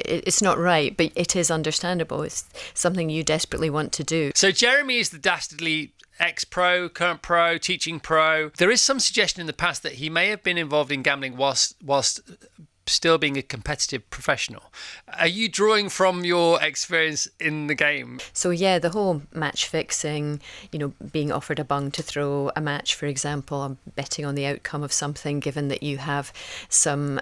it's not right, but it is understandable. It's something you desperately want to do. So Jeremy is the dastardly ex-pro, current pro, teaching pro. There is some suggestion in the past that he may have been involved in gambling whilst still being a competitive professional. Are you drawing from your experience in the game? So yeah, the whole match fixing, being offered a bung to throw a match, for example, I'm betting on the outcome of something, given that you have some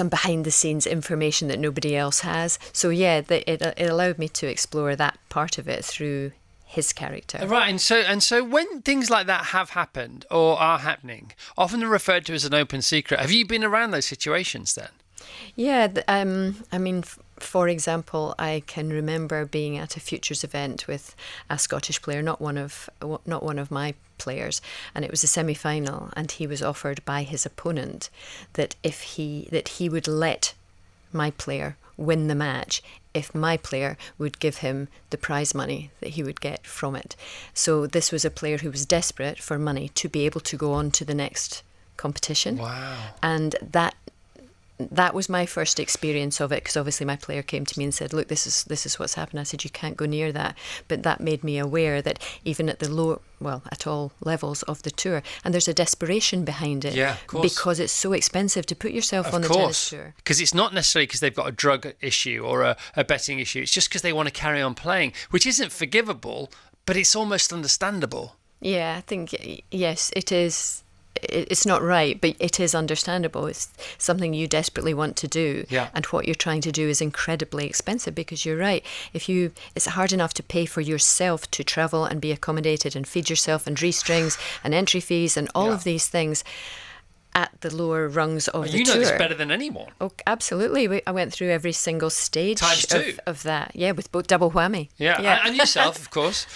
behind the scenes information that nobody else has. So yeah, it allowed me to explore that part of it through his character. Right, and so when things like that have happened or are happening, often they're referred to as an open secret. Have you been around those situations then? Yeah, for example, I can remember being at a futures event with a Scottish player, not one of my players, and it was a semi-final, and he was offered by his opponent that he would let my player win the match if my player would give him the prize money that he would get from it. So this was a player who was desperate for money to be able to go on to the next competition. Wow. And that was my first experience of it, because obviously my player came to me and said, look, this is what's happened. I said, you can't go near that. But that made me aware that even at at all levels of the tour, and there's a desperation behind it. Yeah, of course. Because it's so expensive to put yourself on the tennis tour. Because it's not necessarily because they've got a drug issue or a betting issue. It's just because they want to carry on playing, which isn't forgivable, but it's almost understandable. Yeah, I think, yes, it is. It's not right, but it is understandable. It's something you desperately want to do. Yeah. And what you're trying to do is incredibly expensive, because you're right. It's hard enough to pay for yourself to travel and be accommodated and feed yourself and re-strings and entry fees and all of these things at the lower rungs of the tour. You know this better than anyone. Oh, absolutely. I went through every single stage Times two. of that. Yeah, with both double whammy. Yeah. And yourself, of course.